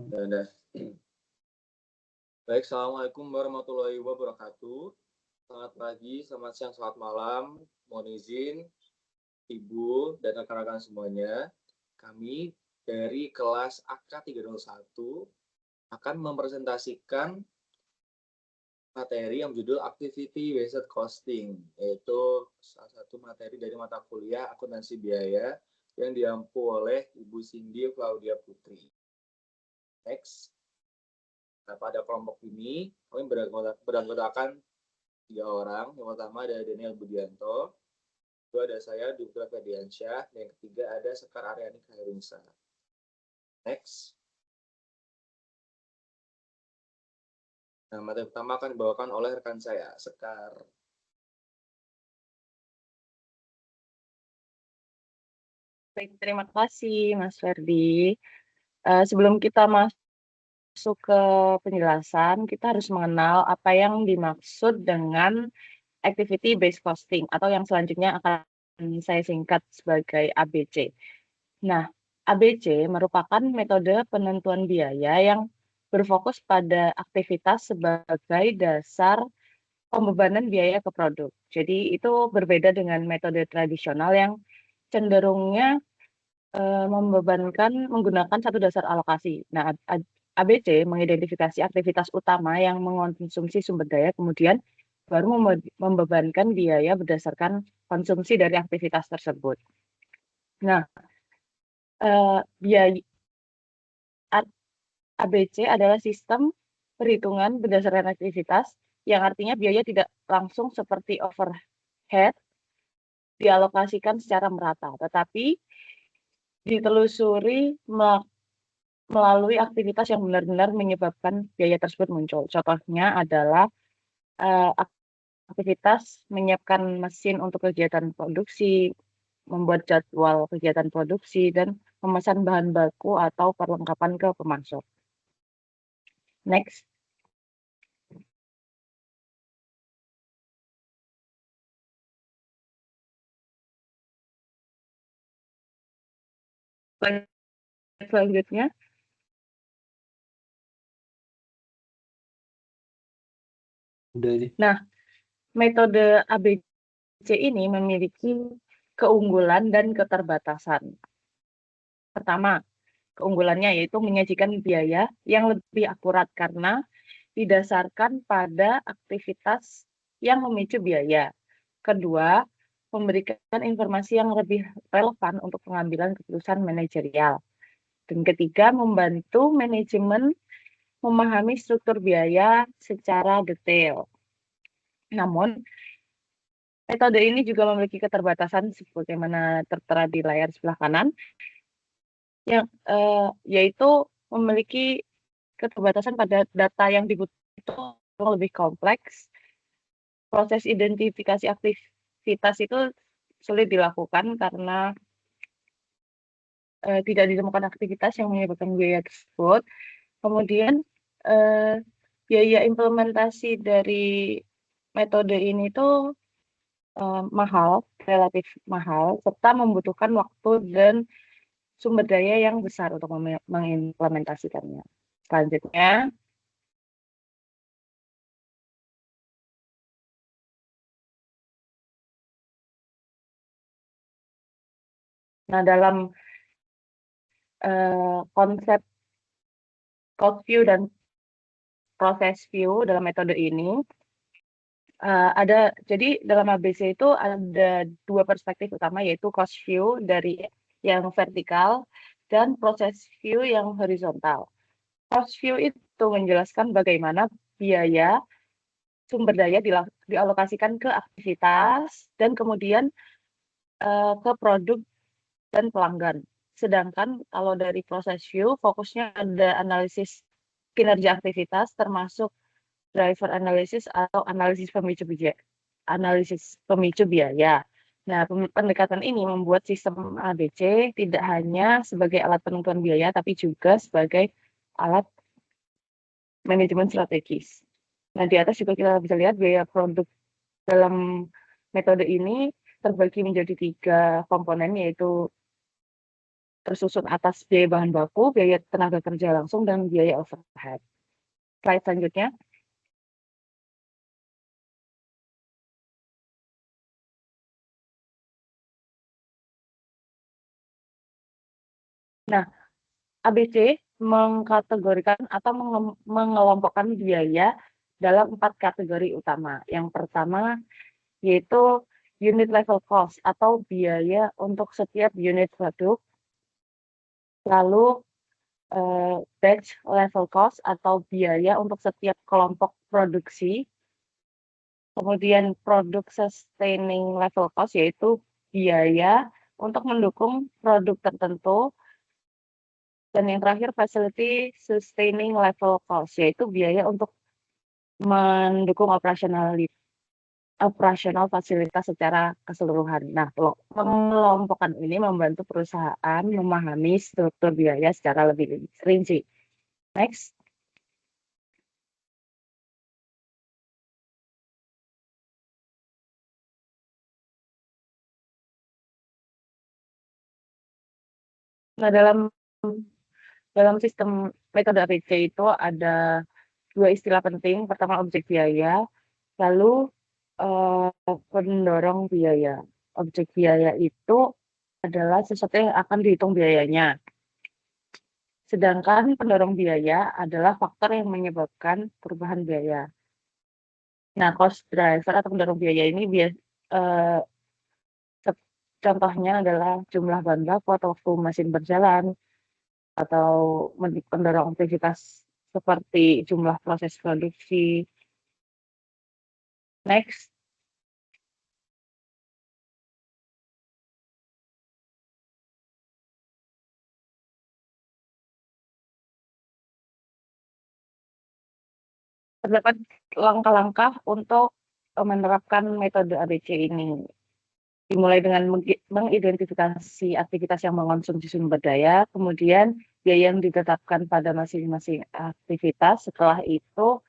Udah. Baik, Assalamualaikum warahmatullahi wabarakatuh. Selamat pagi, selamat siang, selamat malam. Mohon izin, Ibu dan rekan-rekan semuanya, kami dari kelas AK 301 akan mempresentasikan materi yang berjudul Activity Based Costing, yaitu salah satu materi dari mata kuliah akuntansi biaya yang diampu oleh Ibu Cindy Claudia Putri. Next. Nah, pada kelompok ini, kami beranggotakan 3 orang. Yang pertama ada Daniel Budianto, kedua ada saya, Dutra Ferdiansyah, dan yang ketiga ada Sekar Aryani Khairunisa. Next. Nah, materi pertama akan dibawakan oleh rekan saya, Sekar. Baik, terima kasih Mas Ferdi. Sebelum kita masuk ke penjelasan, kita harus mengenal apa yang dimaksud dengan activity based costing atau yang selanjutnya akan saya singkat sebagai ABC. Nah, ABC merupakan metode penentuan biaya yang berfokus pada aktivitas sebagai dasar pembebanan biaya ke produk. Jadi itu berbeda dengan metode tradisional yang cenderungnya membebankan menggunakan satu dasar alokasi. Nah, ABC mengidentifikasi aktivitas utama yang mengonsumsi sumber daya, kemudian baru membebankan biaya berdasarkan konsumsi dari aktivitas tersebut. Nah, biaya ABC adalah sistem perhitungan berdasarkan aktivitas, yang artinya biaya tidak langsung seperti overhead dialokasikan secara merata, tetapi ditelusuri melalui aktivitas yang benar-benar menyebabkan biaya tersebut muncul. Contohnya adalah aktivitas menyiapkan mesin untuk kegiatan produksi, membuat jadwal kegiatan produksi, dan memesan bahan baku atau perlengkapan ke pemasok. Next. Selanjutnya. Nah, metode ABC ini memiliki keunggulan dan keterbatasan. Pertama, keunggulannya yaitu menyajikan biaya yang lebih akurat karena didasarkan pada aktivitas yang memicu biaya. Kedua, memberikan informasi yang lebih relevan untuk pengambilan keputusan manajerial. Dan ketiga, membantu manajemen memahami struktur biaya secara detail. Namun, metode ini juga memiliki keterbatasan sebagaimana tertera di layar sebelah kanan, yang yaitu memiliki keterbatasan pada data yang dibutuhkan lebih kompleks. Proses identifikasi aktivitas itu sulit dilakukan karena tidak ditemukan aktivitas yang menyebabkan biaya tersebut. Kemudian biaya implementasi dari metode ini tuh mahal, relatif mahal, serta membutuhkan waktu dan sumber daya yang besar untuk mengimplementasikannya. Selanjutnya, nah dalam konsep cost view dan process view dalam metode ini, jadi dalam ABC itu ada dua perspektif utama, yaitu cost view dari yang vertikal dan process view yang horizontal. Cost view itu menjelaskan bagaimana biaya sumber daya dialokasikan ke aktivitas dan kemudian ke produk dan pelanggan. Sedangkan kalau dari process view, fokusnya ada analisis kinerja aktivitas, termasuk driver analysis atau analisis pemicu biaya. Nah, pendekatan ini membuat sistem ABC tidak hanya sebagai alat penentuan biaya, tapi juga sebagai alat manajemen strategis. Nah, di atas juga kita bisa lihat biaya produk dalam metode ini terbagi menjadi 3 komponen, yaitu tersusun atas biaya bahan baku, biaya tenaga kerja langsung, dan biaya overhead. Slide selanjutnya. Nah, ABC mengkategorikan atau mengelompokkan biaya dalam 4 kategori utama. Yang pertama yaitu unit level cost atau biaya untuk setiap unit produk. Lalu batch level cost atau biaya untuk setiap kelompok produksi. Kemudian produk sustaining level cost yaitu biaya untuk mendukung produk tertentu. Dan yang terakhir facility sustaining level cost yaitu biaya untuk mendukung operasional fasilitas secara keseluruhan. Nah, pengelompokan ini membantu perusahaan memahami struktur biaya secara lebih rinci. Next. Nah, dalam sistem metode ABC itu ada 2 istilah penting. Pertama objek biaya, lalu pendorong biaya. Objek biaya itu adalah sesuatu yang akan dihitung biayanya. Sedangkan pendorong biaya adalah faktor yang menyebabkan perubahan biaya. Nah, cost driver atau pendorong biaya ini contohnya adalah jumlah bahan baku atau waktu mesin berjalan, atau pendorong aktivitas seperti jumlah proses produksi. Next. Terdapat langkah-langkah untuk menerapkan metode ABC ini. Dimulai dengan mengidentifikasi aktivitas yang mengonsumsi sumber daya, kemudian biaya yang ditetapkan pada masing-masing aktivitas. Setelah itu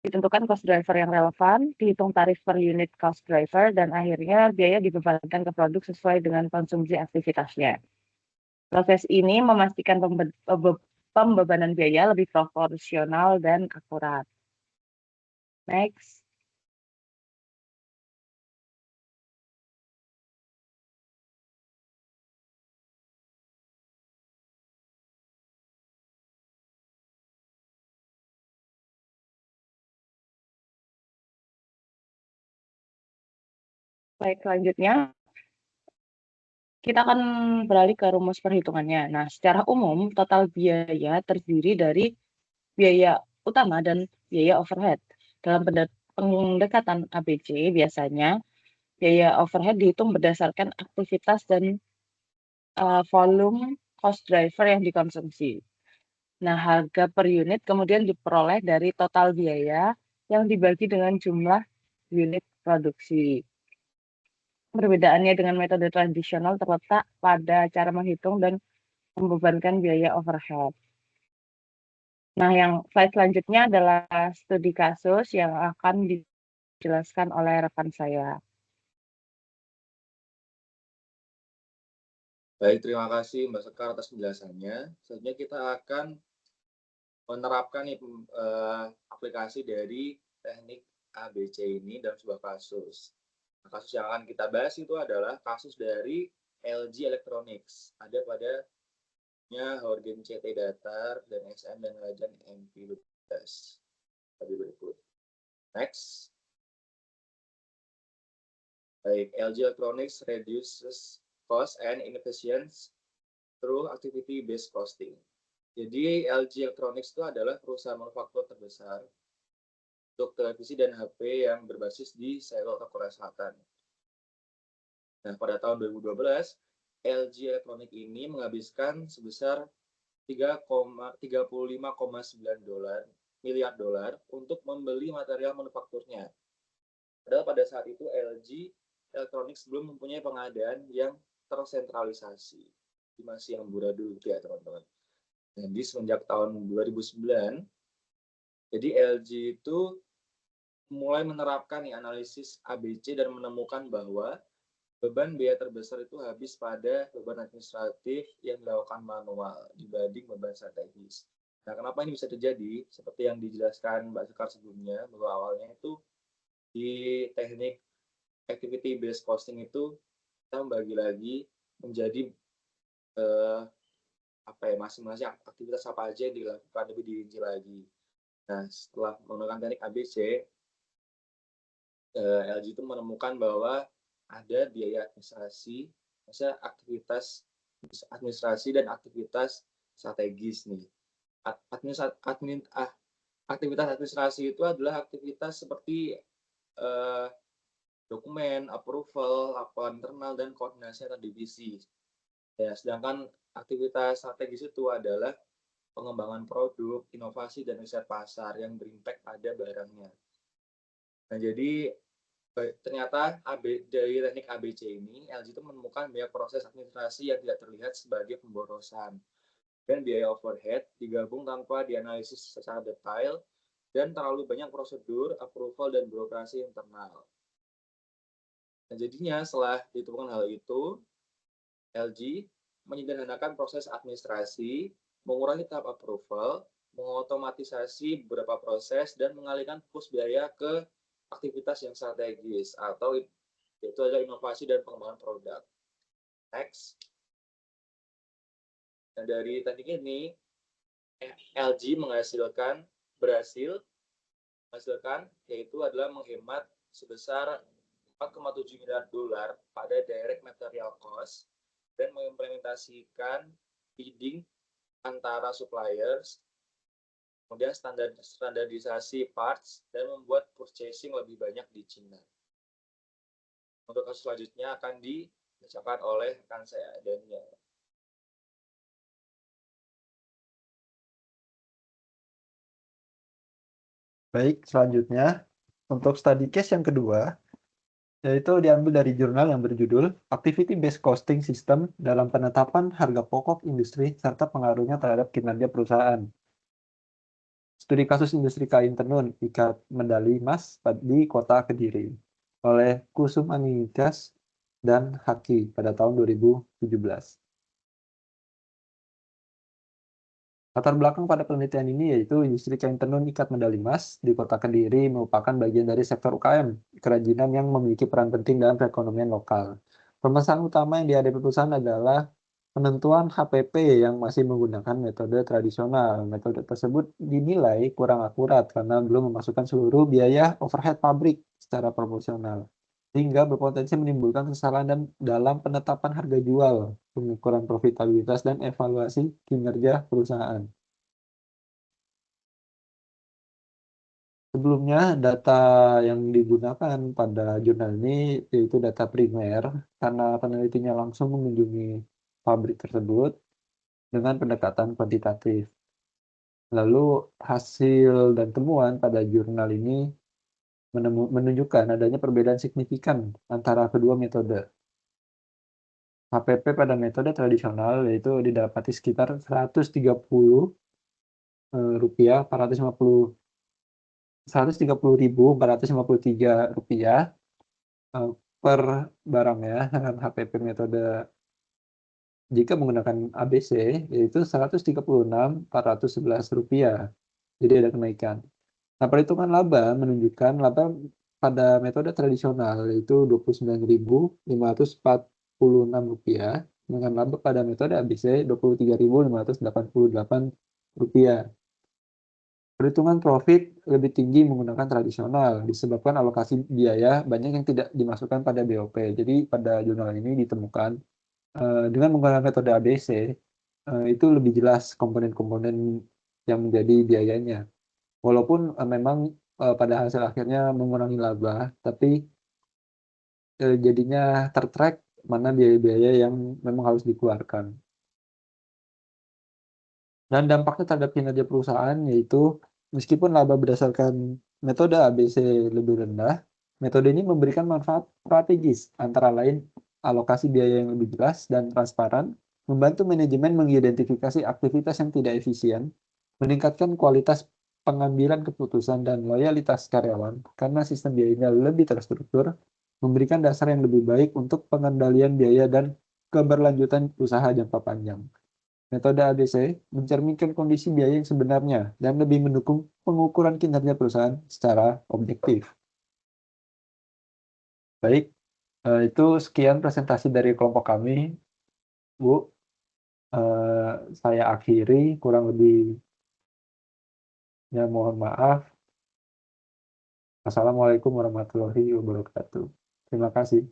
ditentukan cost driver yang relevan, dihitung tarif per unit cost driver, dan akhirnya biaya dibebankan ke produk sesuai dengan konsumsi aktivitasnya. Proses ini memastikan pembebanan biaya lebih proporsional dan akurat. Next. Baik, selanjutnya kita akan beralih ke rumus perhitungannya. Nah, secara umum total biaya terdiri dari biaya utama dan biaya overhead. Dalam pendekatan ABC biasanya biaya overhead dihitung berdasarkan aktivitas dan volume cost driver yang dikonsumsi. Nah, harga per unit kemudian diperoleh dari total biaya yang dibagi dengan jumlah unit produksi. Perbedaannya dengan metode tradisional terletak pada cara menghitung dan membebankan biaya overhead. Nah, yang slide selanjutnya adalah studi kasus yang akan dijelaskan oleh rekan saya. Baik, terima kasih Mbak Sekar atas penjelasannya. Selanjutnya kita akan menerapkan aplikasi dari teknik ABC ini dalam sebuah kasus. Nah, kasus yang akan kita bahas itu adalah kasus dari LG Electronics. Ada padanya Horgen CT Datar dan SM dan Rajan MP Lukas. Tadi berikut. Next. Baik, LG Electronics reduces cost and inefficiency through activity-based costing. Jadi LG Electronics itu adalah perusahaan manufaktur terbesar untuk televisi dan HP yang berbasis di Seoul atau Korea Selatan. Nah, pada tahun 2012, LG Electronics ini menghabiskan sebesar 35,9 miliar dolar untuk membeli material manufakturnya. Padahal pada saat itu LG Electronics belum mempunyai pengadaan yang tersentralisasi. Ini masih yang amburadul ya teman-teman. Jadi semenjak tahun 2009, jadi LG itu mulai menerapkan analisis ABC dan menemukan bahwa beban biaya terbesar itu habis pada beban administratif yang dilakukan manual dibanding beban strategis. Nah, kenapa ini bisa terjadi? Seperti yang dijelaskan Mbak Sekar sebelumnya, bahwa awalnya itu di teknik activity based costing itu kita membagi lagi menjadi eh, apa ya, masing-masing aktivitas apa aja yang dilakukan lebih dirinci lagi. Nah, setelah menggunakan teknik ABC, LG itu menemukan bahwa ada biaya administrasi, maksudnya aktivitas administrasi dan aktivitas strategis nih. Aktivitas administrasi itu adalah aktivitas seperti eh, dokumen, approval, laporan internal, dan koordinasi antar divisi. Ya, sedangkan aktivitas strategis itu adalah pengembangan produk, inovasi, dan riset pasar yang berimpact pada barangnya. Nah, jadi ternyata dari teknik ABC ini, LG itu menemukan banyak proses administrasi yang tidak terlihat sebagai pemborosan. Dan biaya overhead digabung tanpa dianalisis secara detail, dan terlalu banyak prosedur, approval, dan birokrasi internal. Nah, jadinya setelah ditemukan hal itu, LG menyederhanakan proses administrasi, mengurangi tahap approval, mengotomatisasi beberapa proses, dan mengalihkan fokus biaya ke aktivitas yang strategis, atau yaitu adalah inovasi dan pengembangan produk. Next. Nah, dari teknik ini, LG berhasil menghasilkan, yaitu adalah menghemat sebesar 4,7 miliar dolar pada direct material cost dan mengimplementasikan bidding antara suppliers, kemudian standarisasi parts, dan membuat purchasing lebih banyak di China. Untuk kasus selanjutnya akan dibacakan oleh rekan saya, Daniel. Baik, selanjutnya untuk study case yang kedua, yaitu diambil dari jurnal yang berjudul Activity Based Costing System dalam penetapan harga pokok industri serta pengaruhnya terhadap kinerja perusahaan. Studi kasus industri kain tenun ikat medali emas di kota Kediri oleh Kusum Anindjas dan Haki pada tahun 2017. Latar belakang pada penelitian ini yaitu industri kain tenun ikat medali emas di kota Kediri merupakan bagian dari sektor UKM, kerajinan yang memiliki peran penting dalam perekonomian lokal. Permasalahan utama yang dihadapi perusahaan adalah penentuan HPP yang masih menggunakan metode tradisional. Metode tersebut dinilai kurang akurat karena belum memasukkan seluruh biaya overhead pabrik secara proporsional, sehingga berpotensi menimbulkan kesalahan dalam penetapan harga jual, pengukuran profitabilitas, dan evaluasi kinerja perusahaan. Sebelumnya, data yang digunakan pada jurnal ini yaitu data primer, karena penelitinya langsung mengunjungi pabrik tersebut dengan pendekatan kuantitatif. Lalu hasil dan temuan pada jurnal ini menunjukkan adanya perbedaan signifikan antara kedua metode. HPP pada metode tradisional yaitu didapati sekitar Rp130.450 130.453 per barang ya, dengan HPP metode jika menggunakan ABC yaitu Rp136.411. Jadi ada kenaikan. Nah, perhitungan laba menunjukkan laba pada metode tradisional yaitu Rp29.546 dengan laba pada metode ABC Rp23.588. Perhitungan profit lebih tinggi menggunakan tradisional disebabkan alokasi biaya banyak yang tidak dimasukkan pada BOP. Jadi pada jurnal ini ditemukan dengan menggunakan metode ABC itu lebih jelas komponen-komponen yang menjadi biayanya. Walaupun memang pada hasil akhirnya mengurangi laba, tapi jadinya tertrack mana biaya-biaya yang memang harus dikeluarkan. Dan dampaknya terhadap kinerja perusahaan yaitu meskipun laba berdasarkan metode ABC lebih rendah, metode ini memberikan manfaat strategis, antara lain alokasi biaya yang lebih jelas dan transparan, membantu manajemen mengidentifikasi aktivitas yang tidak efisien, meningkatkan kualitas pengambilan keputusan dan loyalitas karyawan karena sistem biayanya lebih terstruktur, memberikan dasar yang lebih baik untuk pengendalian biaya dan keberlanjutan usaha jangka panjang. Metode ABC mencerminkan kondisi biaya yang sebenarnya dan lebih mendukung pengukuran kinerja perusahaan secara objektif. Baik, itu sekian presentasi dari kelompok kami, Bu. Saya akhiri, kurang lebihnya mohon maaf. Assalamualaikum warahmatullahi wabarakatuh. Terima kasih.